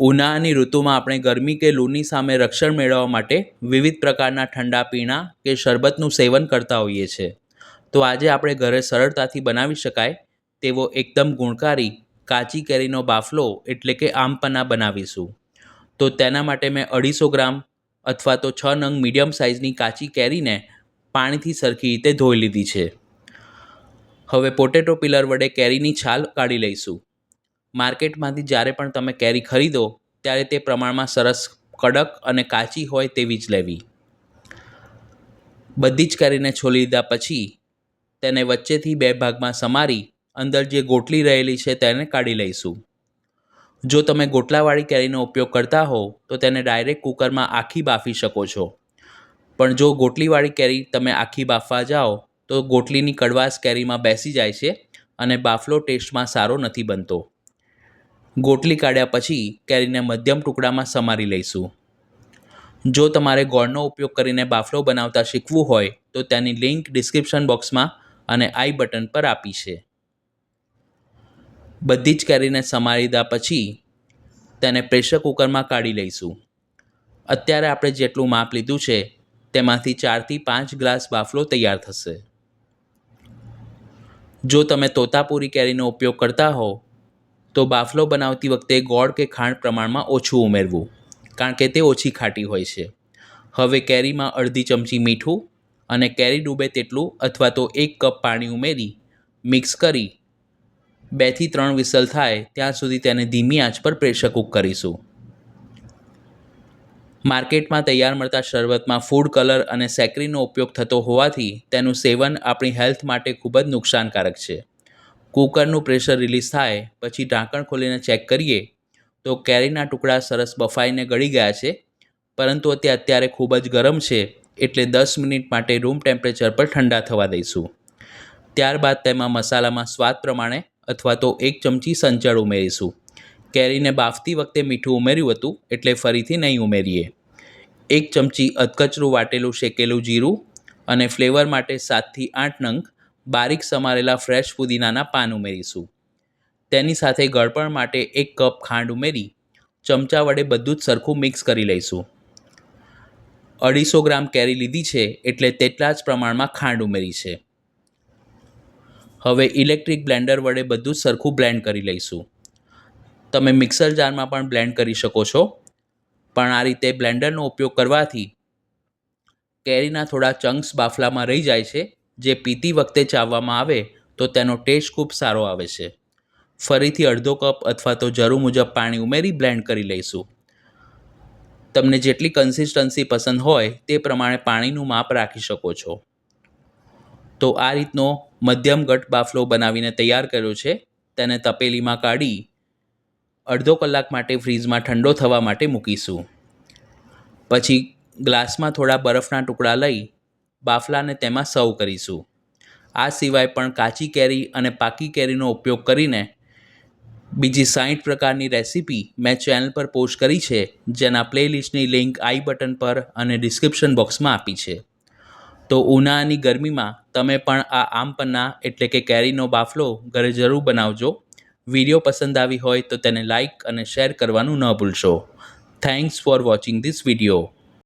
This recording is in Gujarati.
ઉનાળાની ઋતુમાં આપણે ગરમી કે લૂની સામે રક્ષણ મેળવવા માટે વિવિધ પ્રકારના ઠંડા પીણા કે શરબતનું સેવન કરતા હોઈએ છીએ. તો આજે આપણે ઘરે સરળતાથી બનાવી શકાય તેવો એકદમ ગુણકારી કાચી કેરીનો બાફલો એટલે કે આમપન્ના બનાવીશું. તો તેના માટે મેં 250 ગ્રામ અથવા તો 6 નંગ મીડિયમ સાઇઝની કાચી કેરીને પાણીથી સરખી રીતે ધોઈ લીધી છે. હવે પોટેટો પિલર વડે કેરીની છાલ કાઢી લઈશું. માર્કેટમાંથી જ્યારે પણ તમે કેરી ખરીદો ત્યારે તે પ્રમાણમાં સરસ કડક અને કાચી હોય તેવી જ લેવી. બધી જ કેરીને છોલી લીધા પછી તેને વચ્ચેથી 2 ભાગમાં સમારી અંદર જે ગોટલી રહેલી છે તેને કાઢી લઈશું. જો તમે ગોટલાવાળી કેરીનો ઉપયોગ કરતા હો તો તેને ડાયરેક્ટ કુકરમાં આખી બાફી શકો છો, પણ જો ગોટલીવાળી કેરી તમે આખી બાફવા જાઓ તો ગોટલીની કડવાશ કેરીમાં બેસી જાય છે અને બાફલો ટેસ્ટમાં સારો નથી બનતો. ગોટલી કાઢ્યા પછી કેરીને મધ્યમ ટુકડામાં સમારી લઈશું. જો તમારે ગોળનો ઉપયોગ કરીને બાફલો બનાવતા શીખવું હોય તો તેની લિંક ડિસ્ક્રિપ્શન બોક્સમાં અને આઈ બટન પર આપી છે. બધી જ કેરીને સમારી લીધા પછી તેને પ્રેશર કુકરમાં કાઢી લઈશું. અત્યારે આપણે જેટલું માપ લીધું છે તેમાંથી 4 થી 5 ગ્લાસ બાફલો તૈયાર થશે. જો તમે તોતાપુરી કેરીનો ઉપયોગ કરતા હો તો બાફલો બનાવતી વખતે ગોળ કે ખાંડ પ્રમાણમાં ઓછું ઉમેરવું, કારણ કે તે ઓછી ખાટી હોય છે. હવે કેરીમાં અડધી ચમચી મીઠું અને કેરી ડૂબે તેટલું અથવા તો 1 કપ પાણી ઉમેરી મિક્સ કરી 2 થી 3 વિસલ થાય ત્યાં સુધી તેને ધીમી આંચ પર પ્રેશર કૂક કરીશું. માર્કેટમાં તૈયાર મળતા શરબતમાં ફૂડ કલર અને સેકરીનો ઉપયોગ થતો હોવાથી તેનું સેવન આપણી હેલ્થ માટે ખૂબ જ નુકસાનકારક છે. કૂકરનું પ્રેશર રિલીઝ થાય પછી ઢાંકણ ખોલીને ચેક કરીએ તો કેરીના ટુકડા સરસ બફાઈને ગળી ગયા છે, પરંતુ તે અત્યારે ખૂબ જ ગરમ છે એટલે 10 મિનિટ માટે રૂમ ટેમ્પરેચર પર ઠંડા થવા દઈશું. ત્યારબાદ તેમાં મસાલામાં સ્વાદ પ્રમાણે અથવા તો 1 ચમચી સંચળ ઉમેરીશું. કેરીને બાફતી વખતે મીઠું ઉમેર્યું હતું એટલે ફરીથી નહીં ઉમેરીએ. 1 ચમચી અધકચરું વાટેલું શેકેલું જીરું અને ફ્લેવર માટે 7 થી 8 નંગ બારીક સમારેલા ફ્રેશ પુદીનાના પાન ઉમેરીશું. તેની સાથે ગળપણ માટે 1 કપ ખાંડ ઉમેરી ચમચા વડે બધું જ સરખું મિક્સ કરી લઈશું. 250 ગ્રામ કેરી લીધી છે એટલે તેટલા જ પ્રમાણમાં ખાંડ ઉમેરી છે. હવે ઇલેક્ટ્રિક બ્લેન્ડર વડે બધું જ સરખું બ્લેન્ડ કરી લઈશું. તમે મિક્સર જારમાં પણ બ્લેન્ડ કરી શકો છો, પણ આ રીતે બ્લેન્ડરનો ઉપયોગ કરવાથી કેરીના થોડા ચંક્સ બાફલામાં રહી જાય છે, જે પીતી વખતે ચાવવામાં આવે તો તેનો ટેસ્ટ ખૂબ સારો આવે છે. ફરીથી અડધો કપ અથવા તો જરૂર મુજબ પાણી ઉમેરી બ્લેન્ડ કરી લઈશું. તમને જેટલી કન્સિસ્ટન્સી પસંદ હોય તે પ્રમાણે પાણીનું માપ રાખી શકો છો. તો આ રીતનો મધ્યમ ઘટ બાફલો બનાવીને તૈયાર કર્યો છે. તેને તપેલીમાં કાઢી અડધો કલાક માટે ફ્રીજમાં ઠંડો થવા માટે મૂકીશું. પછી ગ્લાસમાં થોડા બરફના ટુકડા લઈ બાફલાને તેમાં સર્વ કરીશું. આ સિવાય પણ કાચી કેરી અને પાકી કેરીનો ઉપયોગ કરીને બીજી 60 પ્રકારની રેસીપી મેં ચેનલ પર પોસ્ટ કરી છે, જેના પ્લેલિસ્ટની લિંક આઈ બટન પર અને ડિસ્ક્રિપ્શન બોક્સમાં આપી છે. તો ઉનાળાની ગરમીમાં તમે પણ આ આમપન્ના એટલે કે કેરીનો બાફલો ઘરે જરૂર બનાવજો. વિડીયો પસંદ આવી હોય તો તેને લાઇક અને શેર કરવાનું ન ભૂલશો. Thanks for watching this video.